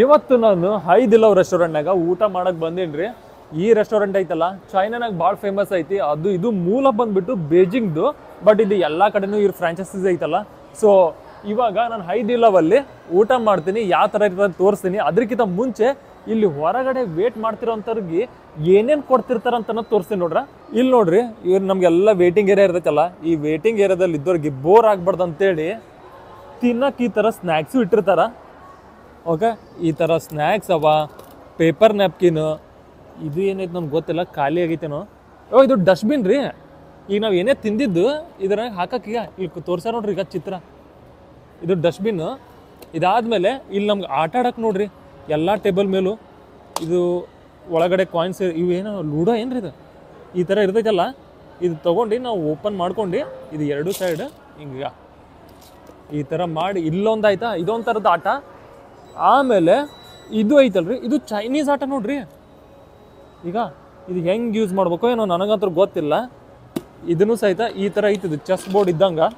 ಇವತ್ತು ನಾನು ಹೈ ದಿಲವ್ ರೆಸ್ಟೋರೆಂಟ್ನಾಗ ಊಟ ಮಾಡಕ್ ಬಂದೇನ್ರಿ. ಈ ರೆಸ್ಟೋರೆಂಟ್ ಐತಲ್ಲ ಚೈನಾನಾಗ ಭಾಳ ಫೇಮಸ್ ಐತಿ. ಅದು ಇದು ಮೂಲ ಬಂದ್ಬಿಟ್ಟು ಬೇಜಿಂಗ್ದು, ಬಟ್ ಇದು ಎಲ್ಲ ಕಡೆನೂ ಇವ್ರ ಫ್ರಾಂಚೈಸೀಸ್ ಐತಲ್ಲ. ಸೊ ಇವಾಗ ನಾನು ಹೈ ದಿಲವ್ ಅಲ್ಲಿ ಊಟ ಮಾಡ್ತೀನಿ, ಯಾವ ಥರ ಇರ್ತದೆ ತೋರಿಸ್ತೀನಿ. ಅದಕ್ಕಿಂತ ಮುಂಚೆ ಇಲ್ಲಿ ಹೊರಗಡೆ ವೇಟ್ ಮಾಡ್ತಿರೋಂಥವ್ರಿಗೆ ಏನೇನು ಕೊಡ್ತಿರ್ತಾರಂತ ತೋರಿಸ್ತೀನಿ ನೋಡ್ರ. ಇಲ್ಲಿ ನೋಡ್ರಿ, ಇವ್ರು ನಮಗೆಲ್ಲ ವೇಟಿಂಗ್ ಏರಿಯಾ ಇರ್ತೈತಲ್ಲ, ಈ ವೇಟಿಂಗ್ ಏರಿಯಾದಲ್ಲಿ ಇದ್ದವ್ರಿಗೆ ಬೋರ್ ಆಗ್ಬಾರ್ದು ಅಂತೇಳಿ ತಿನ್ನಕ್ಕೆ ಈ ಥರ ಸ್ನ್ಯಾಕ್ಸು ಇಟ್ಟಿರ್ತಾರ. ಓಕೆ, ಈ ಥರ ಸ್ನ್ಯಾಕ್ಸ್ ಅವ, ಪೇಪರ್ ನ್ಯಾಪ್ಕಿನ್, ಇದು ಏನೈತೆ ನಮ್ಗೆ ಗೊತ್ತಿಲ್ಲ, ಖಾಲಿ ಆಗೈತೇನೋ. ಇದು ಡಸ್ಟ್ಬಿನ್ ರೀ. ಈಗ ನಾವು ಏನೇ ತಿಂದಿದ್ದು ಇದ್ರಾಗ ಹಾಕಕ್ಕೆ ಇಲ್ಲಿ ತೋರ್ಸಾರ ನೋಡ್ರಿ ಈಗ ಚಿತ್ರ. ಇದು ಡಸ್ಟ್ಬಿನ್. ಇದಾದ್ಮೇಲೆ ಇಲ್ಲಿ ನಮ್ಗೆ ಆಟ ಆಡಕ್ಕೆ ನೋಡ್ರಿ ಎಲ್ಲ ಟೇಬಲ್ ಮೇಲೂ. ಇದು ಒಳಗಡೆ ಕಾಯಿನ್ಸ್ ಇವು ಏನೋ ಲೂಡೋ ಏನ್ರಿ ಇದು ಈ ಥರ ಇರ್ತೈತಲ್ಲ, ಇದು ತೊಗೊಂಡು ನಾವು ಓಪನ್ ಮಾಡ್ಕೊಂಡು ಇದು ಎರಡು ಸೈಡ್ ಹಿಂಗೆ ಈ ಥರ ಮಾಡಿ ಇಲ್ಲೊಂದು ಆಯ್ತಾ, ಇದೊಂದು ಥರದ ಆಟ. ಆಮೇಲೆ ಇದು ಐತಲ್ರಿ, ಇದು ಚೈನೀಸ್ ಆಟ ನೋಡ್ರಿ. ಈಗ ಇದು ಹೆಂಗೆ ಯೂಸ್ ಮಾಡ್ಬೇಕು ಏನೋ ನನಗಂತೂ ಗೊತ್ತಿಲ್ಲ. ಇದನ್ನು ಸಹಿತ ಈ ಥರ ಐತಿದು ಚೆಸ್ ಬೋರ್ಡ್ ಇದ್ದಂಗೆ.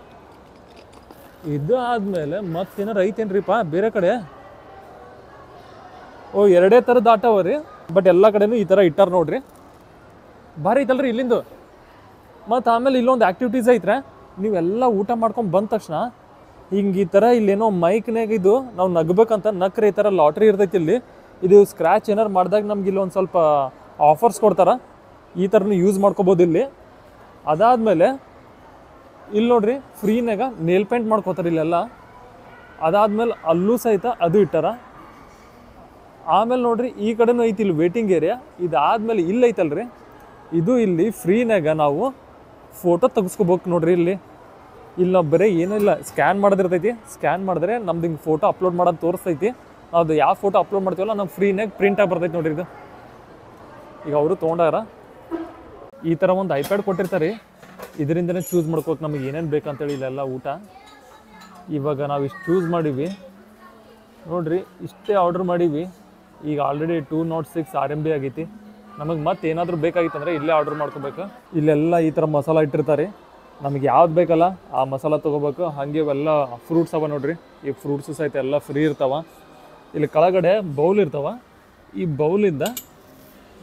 ಇದು ಆದಮೇಲೆ ಮತ್ತೇನಾರು ಐತೇನ್ರಿಪ್ಪ ಬೇರೆ ಕಡೆ? ಓ, ಎರಡೇ ಥರದ ಆಟ ಅವ ರೀ, ಬಟ್ ಎಲ್ಲ ಕಡೆನೂ ಈ ಥರ ಇಟ್ಟಾರ ನೋಡ್ರಿ. ಭಾರಿ ಐತಲ್ರಿ ಇಲ್ಲಿಂದು. ಮತ್ತು ಆಮೇಲೆ ಇಲ್ಲೊಂದು ಆ್ಯಕ್ಟಿವಿಟೀಸ್ ಐತ್ರೆ. ನೀವೆಲ್ಲ ಊಟ ಮಾಡ್ಕೊಂಡು ಬಂದ ತಕ್ಷಣ ಹಿಂಗೆ ಈ ಥರ ಇಲ್ಲೇನೋ ಮೈಕ್ನಾಗ ಇದು ನಾವು ನಗ್ಬೇಕಂತ ನಕ್ರೆ ಈ ಥರ ಲಾಟ್ರಿ ಇರ್ತೈತಿ ಇಲ್ಲಿ. ಇದು ಸ್ಕ್ರ್ಯಾಚ್ ಏನಾರು ಮಾಡಿದಾಗ ನಮ್ಗೆ ಇಲ್ಲಿ ಒಂದು ಸ್ವಲ್ಪ ಆಫರ್ಸ್ ಕೊಡ್ತಾರೆ. ಈ ಥರನೂ ಯೂಸ್ ಮಾಡ್ಕೋಬೋದು ಇಲ್ಲಿ. ಅದಾದಮೇಲೆ ಇಲ್ಲಿ ನೋಡ್ರಿ ಫ್ರೀನಾಗ ನೇಲ್ ಪೇಂಟ್ ಮಾಡ್ಕೋತಾರೆ ಇಲ್ಲೆಲ್ಲ. ಅದಾದಮೇಲೆ ಅಲ್ಲೂ ಸಹಿತ ಅದು ಇಟ್ಟಾರ. ಆಮೇಲೆ ನೋಡ್ರಿ ಈ ಕಡೆನೂ ಐತಿ ಇಲ್ಲಿ ವೇಟಿಂಗ್ ಏರಿಯಾ. ಇದಾದಮೇಲೆ ಇಲ್ಲಿ ಐತಲ್ರಿ, ಇದು ಇಲ್ಲಿ ಫ್ರೀನಾಗ ನಾವು ಫೋಟೋ ತೆಗೆಸ್ಕೋಬೇಕು ನೋಡ್ರಿ. ಇಲ್ಲಿ ನಾವು ಬರೀ ಏನೂ ಇಲ್ಲ, ಸ್ಕ್ಯಾನ್ ಮಾಡೋದಿರ್ತೈತಿ. ಸ್ಕ್ಯಾನ್ ಮಾಡಿದ್ರೆ ನಮ್ದು ಹಿಂಗೆ ಫೋಟೋ ಅಪ್ಲೋಡ್ ಮಾಡೋದು ತೋರಿಸ್ತೈತಿ. ಅದು ಯಾವ ಫೋಟೋ ಅಪ್ಲೋಡ್ ಮಾಡ್ತೀವಲ್ಲ ನಮ್ಗೆ ಫ್ರೀನಾಗ ಪ್ರಿಂಟಾಗಿ ಬರ್ತೈತಿ ನೋಡ್ರಿ. ಇದು ಈಗ ಅವರು ತೊಗೊಂಡಾರ. ಈ ಥರ ಒಂದು ಐಪ್ಯಾಡ್ ಕೊಟ್ಟಿರ್ತಾರೆ. ಇದರಿಂದನೇ ಚೂಸ್ ಮಾಡ್ಕೋಕೆ ನಮಗೆ ಏನೇನು ಬೇಕಂತೇಳಿ ಇಲ್ಲೆಲ್ಲ ಊಟ. ಇವಾಗ ನಾವು ಇಷ್ಟು ಚೂಸ್ ಮಾಡೀವಿ ನೋಡ್ರಿ, ಇಷ್ಟೇ ಆರ್ಡ್ರ್ ಮಾಡೀವಿ. ಈಗ ಆಲ್ರೆಡಿ 206 RMB ಆಗೈತಿ. ನಮಗೆ ಮತ್ತೆ ಏನಾದರೂ ಬೇಕಾಗಿತ್ತಂದರೆ ಇಲ್ಲೇ ಆರ್ಡ್ರ್ ಮಾಡ್ಕೋಬೇಕು. ಇಲ್ಲೆಲ್ಲ ಈ ಥರ ಮಸಾಲ ಇಟ್ಟಿರ್ತಾರೆ. ನಮಗೆ ಯಾವ್ದು ಬೇಕಲ್ಲ ಆ ಮಸಾಲ ತೊಗೋಬೇಕು. ಹಾಗೆ ಇವೆಲ್ಲ ಫ್ರೂಟ್ಸ್ ಅವ ನೋಡ್ರಿ. ಈ ಫ್ರೂಟ್ಸು ಸಹಿತ ಎಲ್ಲ ಫ್ರೀ ಇರ್ತಾವ. ಇಲ್ಲಿ ಕೆಳಗಡೆ ಬೌಲ್ ಇರ್ತಾವ. ಈ ಬೌಲಿಂದ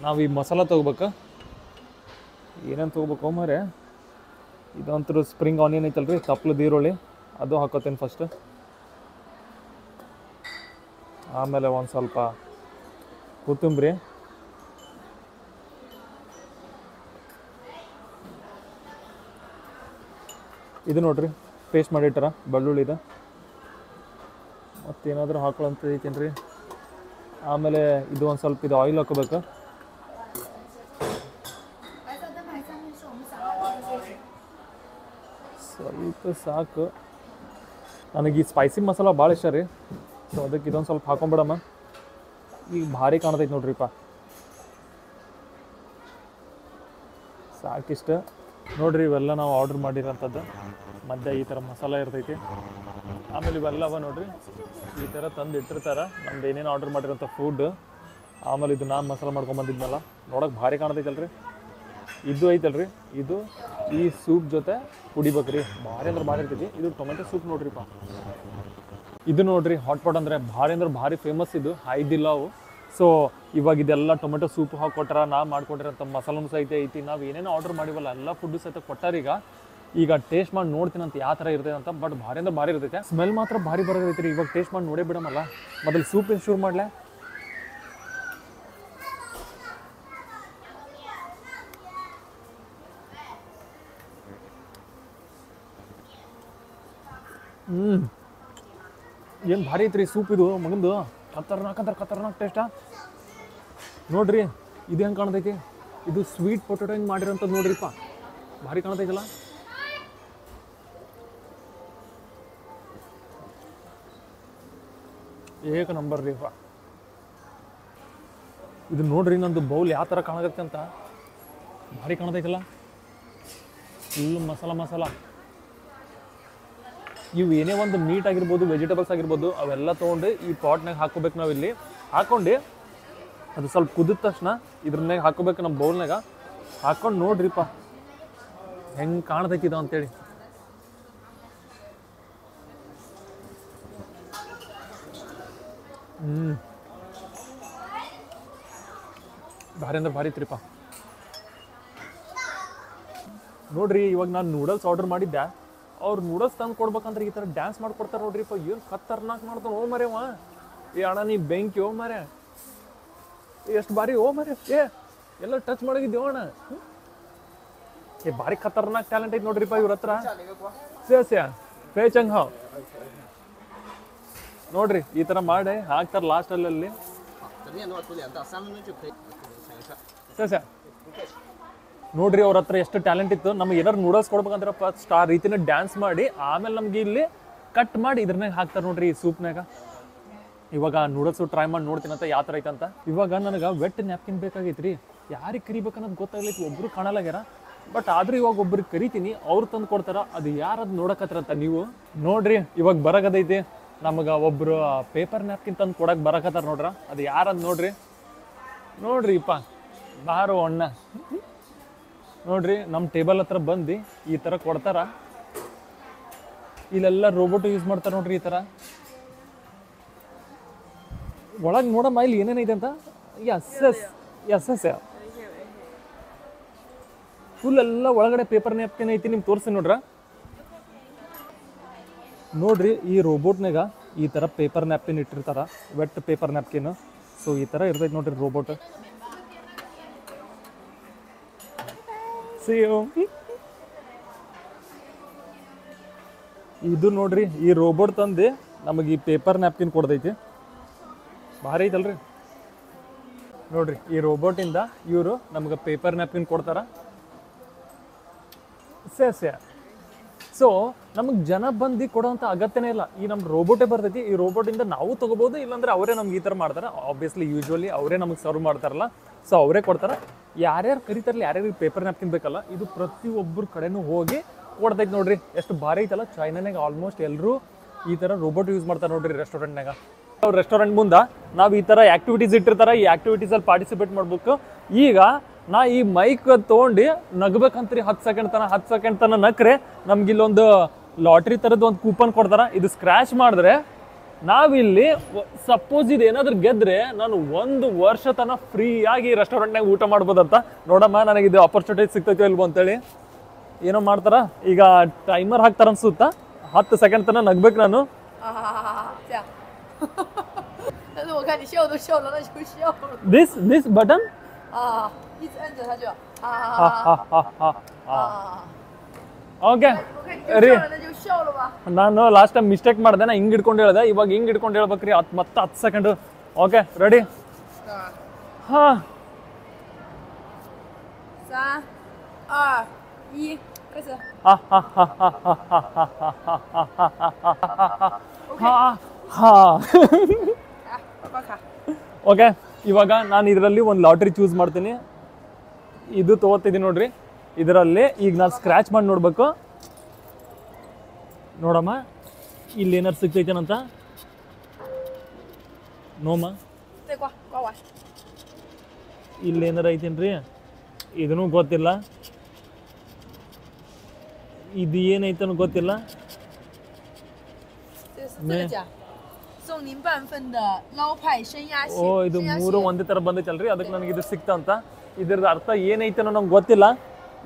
ನಾವು ಈ ಮಸಾಲ ತೊಗೋಬೇಕು. ಏನೇನು ತೊಗೋಬೇಕು ಮಾರೆ? ಇದಂತೂ ಸ್ಪ್ರಿಂಗ್ ಆನಿಯನ್ ಐತಲ್ರಿ, ತಪ್ಪಲದ ಈರುಳ್ಳಿ, ಅದು ಹಾಕೋತೀನಿ ಫಸ್ಟ್. ಆಮೇಲೆ ಒಂದು ಸ್ವಲ್ಪ ಕೊತ್ತಂಬರಿ, ಇದು ನೋಡ್ರಿ ಪೇಸ್ಟ್ ಮಾಡಿಟ್ಟಾರ ಬೆಳ್ಳುಳ್ಳಿದ. ಮತ್ತೇನಾದರೂ ಹಾಕೊಳ್ಳೋಂತ ಐತೇನು ರೀ. ಆಮೇಲೆ ಇದು ಒಂದು ಸ್ವಲ್ಪ ಇದು ಆಯಿಲ್ ಹಾಕೋಬೇಕು. ಸ್ವಲ್ಪ ಸಾಕು. ನನಗೆ ಈ ಸ್ಪೈಸಿ ಮಸಾಲ ಭಾಳ ಇಷ್ಟ ರೀ. ಸೊ ಅದಕ್ಕೆ ಇದೊಂದು ಸ್ವಲ್ಪ ಹಾಕೊಂಬಿಡಮ್ಮ. ಈಗ ಭಾರಿ ಕಾಣ್ತೈತೆ ನೋಡ್ರಿಪ್ಪ. ಸಾಕಿಷ್ಟ ನೋಡ್ರಿ. ಇವೆಲ್ಲ ನಾವು ಆರ್ಡ್ರ್ ಮಾಡಿರೋಂಥದ್ದು. ಮಧ್ಯೆ ಈ ಥರ ಮಸಾಲ ಇರ್ತೈತಿ. ಆಮೇಲೆ ಇವೆಲ್ಲವ ನೋಡ್ರಿ ಈ ಥರ ತಂದು ಇಟ್ಟಿರ್ತಾರೆ ನಮ್ದು ಏನೇನು ಆರ್ಡ್ರ್ ಮಾಡಿರೋಂಥ ಫುಡ್. ಆಮೇಲೆ ಇದು ನಾನು ಮಸಾಲ ಮಾಡ್ಕೊಂಬಂದಿದ್ನಲ್ಲ, ನೋಡೋಕೆ ಭಾರಿ ಕಾಣ್ತೈತಲ್ರಿ. ಇದು ಐತಲ್ರಿ, ಇದು ಈ ಸೂಪ್ ಜೊತೆ ಕುಡಿಬೇಕ್ರಿ. ಭಾರಿ ಅಂದ್ರೆ ಭಾರಿ ಇರ್ತೈತಿ. ಇದು ಟೊಮೆಟೊ ಸೂಪ್ ನೋಡ್ರಿಪ್ಪ. ಇದು ನೋಡ್ರಿ ಹಾಟ್ ಪಾಟ್ ಅಂದರೆ ಭಾರಿ ಅಂದ್ರೆ ಭಾರಿ ಫೇಮಸ್. ಇದು ಹೈ ದಿಲಾವ್. ಸೊ ಇವಾಗ ಇದೆಲ್ಲ ಟೊಮೆಟೊ ಸೂಪ್ ಹಾಕೊಟ್ಟಾರ. ನಾ ಮಾಡ್ಕೊಟ್ಟಿರೋಂಥ ಮಸಾಲನೂ ಸಹಿತ ಐತಿ. ನಾವು ಏನೇನೋ ಆರ್ಡ್ರ್ ಮಾಡಿವಲ್ಲ ಎಲ್ಲ ಫುಡ್ಡು ಸಹಿತ ಕೊಟ್ಟಾರೀಗ. ಈಗ ಟೇಸ್ಟ್ ಮಾಡಿ ನೋಡ್ತೀನಿ ಅಂತ ಯಾವ ಥರ ಇರ್ತೈತೆ ಅಂತ. ಬಟ್ ಭಾರಿ ಅಂದ್ರೆ ಭಾರಿ ಇರ್ತೈತೆ. ಸ್ಮೆಲ್ ಮಾತ್ರ ಭಾರಿ ಬರೋದೈತಿ ರೀ. ಇವಾಗ ಟೇಸ್ಟ್ ಮಾಡಿ ನೋಡೇ ಬಿಡಮಲ್ಲ. ಮೊದಲು ಸೂಪ್ ಶುರು ಮಾಡಲೇ. ಏನು ಭಾರಿ ಐತ್ರಿ ಸೂಪ್ ಇದು. ಮಗಂದು ಖತರ್ನಾಕ್ ಟೇಸ್ಟಾ ನೋಡ್ರಿ. ಇದು ಹೆಂಗೆ ಕಾಣ್ತೈತಿ? ಇದು ಸ್ವೀಟ್ ಪೊಟೊಟೊ ಹಿಂಗೆ ಮಾಡಿರೋಂಥದ್ದು ನೋಡ್ರಿಪ್ಪ. ಭಾರಿ ಕಾಣ್ತೈತಲ್ಲ. ಏಕ ನಂಬರ್ ರೀ ಅಪ್ಪ. ಇದು ನೋಡ್ರಿ ನಂದು ಬೌಲ್ ಯಾವ ಥರ ಕಾಣಕತ್ತೆ ಅಂತ. ಭಾರಿ ಕಾಣ್ತೈತಲ್ಲ. ಫುಲ್ ಮಸಾಲ. ಇವು ಏನೇ ಒಂದು ಮೀಟ್ ಆಗಿರ್ಬೋದು, ವೆಜಿಟೇಬಲ್ಸ್ ಆಗಿರ್ಬೋದು, ಅವೆಲ್ಲ ತೊಗೊಂಡು ಈ ಪಾಟ್ನಾಗ ಹಾಕೋಬೇಕು. ನಾವು ಇಲ್ಲಿ ಹಾಕ್ಕೊಂಡು ಅದು ಸ್ವಲ್ಪ ಕುದಿದ ತಕ್ಷಣ ಇದ್ರನ್ಯಾಗ ಹಾಕೋಬೇಕು ನಮ್ಮ ಬೌಲ್ನಾಗ. ಹಾಕ್ಕೊಂಡು ನೋಡ್ರಿಪ್ಪ ಹೆಂಗೆ ಕಾಣ್ತೈತಿದ ಅಂತೇಳಿ. ಭಾರಿ ಅಂದ್ರೆ ಭಾರಿ ಇತ್ರಿಪ್ಪ. ನೋಡ್ರಿ ಇವಾಗ ನಾನು ನೂಡಲ್ಸ್ ಆರ್ಡರ್ ಮಾಡಿದ್ದೆ, ಅವ್ರು ನೂಡಲ್ಸ್ ತಂದು ಕೊಡ್ಬೇಕಂದ್ರೆ ಈ ಥರ ಡ್ಯಾನ್ಸ್ ಮಾಡ್ಕೊಡ್ತಾರೆ ನೋಡ್ರಿಪ್ಪ. ಏನು ಖತರ್ನಾಕ್ ಮಾಡ್ತಾನೆ ಓ ಮರೆವ. ಏ ಅಣ್ಣ ನೀ ಬೆಂಕಿ ಓ ಮರೆ, ಎಷ್ಟು ಬಾರಿ ಓ ಮರೆ. ಏ ಎಲ್ಲ ಟಚ್ ಮಾಡಿದ್ದೆ ಅಣ್ಣ. ಏ ಭಾರಿ ಖತರ್ನಾಕ್ ಟ್ಯಾಲೆಂಟ್ ಐತೆ ನೋಡ್ರಿಪ್ಪ ಇವ್ರ ಹತ್ರ. ಫೇ ಚಂಗ್ ಹಾವ್ ನೋಡ್ರಿ ಈ ಥರ ಮಾಡಿ ಹಾಕ್ತಾರೆ ಲಾಸ್ಟಲ್ಲಿ. ನೋಡ್ರಿ ಅವ್ರ ಹತ್ರ ಎಷ್ಟು ಟ್ಯಾಲೆಂಟ್ ಇತ್ತು. ನಮ್ಗೆ ಏನಾರು ನೂಡಲ್ಸ್ ಕೊಡ್ಬೇಕಂದ್ರೆ ಫಸ್ಟ್ ಆ ರೀತಿನ ಡ್ಯಾನ್ಸ್ ಮಾಡಿ ಆಮೇಲೆ ನಮ್ಗೆ ಇಲ್ಲಿ ಕಟ್ ಮಾಡಿ ಇದ್ರನಾಗ ಹಾಕ್ತಾರೆ ನೋಡ್ರಿ ಈ ಸೂಪ್ನಾಗ. ಇವಾಗ ನೂಡಲ್ಸು ಟ್ರೈ ಮಾಡಿ ನೋಡ್ತೀನಿ ಅಂತ ಯಾವ ಥರ ಐತಂತ. ಇವಾಗ ನನಗೆ ವೆಟ್ ನ್ಯಾಪ್ಕಿನ್ ಬೇಕಾಗೈತ್ರಿ. ಯಾರಿಗೆ ಕರಿಬೇಕನ್ನೋದು ಗೊತ್ತಾಗ್ಲೈತಿ, ಒಬ್ರು ಕಾಣಲಾಗ್ಯಾರ. ಬಟ್ ಆದ್ರೂ ಇವಾಗ ಒಬ್ರಿಗೆ ಕರಿತೀನಿ, ಅವ್ರು ತಂದು ಕೊಡ್ತಾರ. ಅದು ಯಾರದು ನೋಡಕತ್ತಿರಂತ ನೀವು ನೋಡ್ರಿ. ಇವಾಗ ಬರಕದೈತಿ ನಮಗೆ ಒಬ್ರು ಪೇಪರ್ ನ್ಯಾಪ್ಕಿನ್ ತಂದು ಕೊಡಕ್ಕೆ ಬರಕತ್ತಾರ ನೋಡ್ರ. ಅದು ಯಾರದು ನೋಡ್ರಿ. ನೋಡ್ರಿಪ್ಪ ಬಾರೋ ಅಣ್ಣ. ನೋಡ್ರಿ ನಮ್ಮ ಟೇಬಲ್ ಹತ್ರ ಬಂದು ಈ ಥರ ಕೊಡ್ತಾರ. ಇಲ್ಲೆಲ್ಲ ರೋಬೋಟ್ ಯೂಸ್ ಮಾಡ್ತಾರೆ ನೋಡ್ರಿ ಈ ಥರ. ಒಳಗೆ ನೋಡಮ್ಮ ಇಲ್ಲಿ ಏನೇನೈತೆ ಅಂತ. ಎಸ್ ಫುಲ್ ಎಲ್ಲ ಒಳಗಡೆ ಪೇಪರ್ ನ್ಯಾಪ್ಕಿನ್ ಐತಿ. ನಿಮ್ಗೆ ತೋರಿಸಿ ನೋಡ್ರ. ನೋಡ್ರಿ ಈ ರೋಬೋಟ್ನಾಗ ಈ ಥರ ಪೇಪರ್ ನ್ಯಾಪ್ಕಿನ್ ಇಟ್ಟಿರ್ತಾರ, ವೆಟ್ ಪೇಪರ್ ನ್ಯಾಪ್ಕಿನ್. ಸೊ ಈ ಥರ ಇರ್ತೈತೆ ನೋಡ್ರಿ ರೋಬೋಟ್. ಇದು ನೋಡ್ರಿ ಈ ರೋಬೋಟ್ ತಂದು ನಮಗೆ ಈ ಪೇಪರ್ ನ್ಯಾಪ್ಕಿನ್ ಕೊಡ್ತೈತಿ. ಭಾರಿ ಐತಲ್ರಿ. ನೋಡ್ರಿ ಈ ರೋಬೋಟಿಂದ ಇವರು ನಮಗೆ ಪೇಪರ್ ನ್ಯಾಪ್ಕಿನ್ ಕೊಡ್ತಾರ. ಸೊ ನಮಗೆ ಜನ ಬಂದು ಕೊಡೋಂಥ ಅಗತ್ಯನೇ ಇಲ್ಲ. ಈ ನಮ್ಮ ರೋಬೋಟೇ ಬರ್ತೈತಿ. ಈ ರೋಬೋಟಿಂದ ನಾವು ತೊಗೋಬೋದು, ಇಲ್ಲಾಂದ್ರೆ ಅವರೇ ನಮ್ಗೆ ಈ ಥರ ಮಾಡ್ತಾರೆ. ಆಬ್ವಿಯಸ್ಲಿ ಯೂಶ್ವಲಿ ಅವರೇ ನಮಗೆ ಸರ್ವ್ ಮಾಡ್ತಾರಲ್ಲ, ಸೊ ಅವರೇ ಕೊಡ್ತಾರೆ. ಯಾರ್ಯಾರು ಕರಿತಾರಲ್ಲ, ಯಾರ್ಯಾರಿಗೆ ಪೇಪರ್ ನ್ಯಾಪ್ಕಿನ್ ಬೇಕಲ್ಲ, ಇದು ಪ್ರತಿಯೊಬ್ಬರ ಕಡೆನೂ ಹೋಗಿ ಕೊಡ್ತೈತಿ ನೋಡ್ರಿ. ಎಷ್ಟು ಭಾರಿ ಐತಲ್ಲ. ಚೈನಾನಾಗ ಆಲ್ಮೋಸ್ಟ್ ಎಲ್ಲರೂ ಈ ಥರ ರೋಬೋಟ್ ಯೂಸ್ ಮಾಡ್ತಾರೆ ನೋಡ್ರಿ ರೆಸ್ಟೋರೆಂಟ್ನಾಗ. ಅವ್ರ ರೆಸ್ಟೋರೆಂಟ್ ಮುಂದೆ ನಾವು ಈ ಥರ ಆ್ಯಕ್ಟಿವಿಟೀಸ್ ಇಟ್ಟಿರ್ತಾರೆ. ಈ ಆ್ಯಕ್ಟಿವಿಟೀಸಲ್ಲಿ ಪಾರ್ಟಿಸಿಪೇಟ್ ಮಾಡ್ಬೇಕು. ಈಗ ನಾ ಈ ಮೈಕ್ ತೊಗೊಂಡು ನಗ್ಬೇಕಂತ್ರಿ 10 ಸೆಕೆಂಡ್ ತನಕ ನಕ್ರೆ ನಮ್ಗೆ ಇಲ್ಲೊಂದು ಲಾಟ್ರಿ ಥರದ್ದು ಒಂದು ಕೂಪನ್ ಕೊಡ್ತಾರೆ. ಇದು ಸ್ಕ್ರ್ಯಾಚ್ ಮಾಡಿದ್ರೆ ನಾವಿಲ್ಲಿ ಸಪೋಸ್ ಇದು ಏನಾದರೂ ಗೆದ್ರೆ ನಾನು 1 ವರ್ಷ ತನಕ ಫ್ರೀಯಾಗಿ ರೆಸ್ಟೋರೆಂಟ್ನಾಗ ಊಟ ಮಾಡ್ಬೋದಂತ. ನೋಡಮ್ಮ ನನಗೆ ಇದು ಆಪರ್ಚುನಿಟಿ ಸಿಗ್ತೈತೋ ಇಲ್ವೋ ಅಂತೇಳಿ. ಏನೋ ಮಾಡ್ತಾರ. ಈಗ ಟೈಮರ್ ಹಾಕ್ತಾರ ಅನ್ಸುತ್ತಾ. 10 ಸೆಕೆಂಡ್ ತನಕ ನಗ್ಬೇಕು ನಾನು. This button? 一直按着它就ಓಕೆ ರೀ. ನಾನು ಲಾಸ್ಟ್ ಟೈಮ್ ಮಿಸ್ಟೇಕ್ ಮಾಡಿದೆ. ನಾ ಹಿಂಗೆ ಹಿಡ್ಕೊಂಡು ಹೇಳ್ದೆ, ಇವಾಗ ಹಿಂಗೆ ಹಿಡ್ಕೊಂಡು ಹೇಳ್ಬೇಕ್ರಿ. ಮತ್ತೆ 10 ಸೆಕೆಂಡು. Okay ready. ಹಾಂ 3 2 1开始。ಓಕೆ ಇವಾಗ ನಾನು ಇದರಲ್ಲಿ ಒಂದು ಲಾಟ್ರಿ ಚೂಸ್ ಮಾಡ್ತೀನಿ. ಇದು ತೊಗೋತಿದ್ದೀನಿ ನೋಡ್ರಿ. ಇದರಲ್ಲಿ ಈಗ ನಾನು ಸ್ಕ್ರ್ಯಾಚ್ ಮಾಡಿ ನೋಡ್ಬೇಕು. ನೋಡಮ್ಮ ಇಲ್ಲಿ ಏನಾರು ಸಿಗ್ತೈತೇನಂತ. ನೋಮ್ಮ ಇಲ್ಲಿ ಏನಾರು ಐತೇನ್ರಿ. ಇದನ್ನೂ ಗೊತ್ತಿಲ್ಲ. ಇದು ಏನೈತನೂ ಗೊತ್ತಿಲ್ಲ. ಓ ಇದು 3 ಒಂದೇ ಥರ ಬಂದೈತಲ್ರಿ. ಅದಕ್ಕೆ ನನಗೆ ಇದು ಸಿಕ್ತಂತ. ಇದ್ರದ್ದು ಅರ್ಥ ಏನೈತನೋ ನಂಗೆ ಗೊತ್ತಿಲ್ಲ.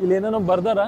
ಇಲ್ಲಿ ಏನೇನೋ ಬರ್ದಾರ.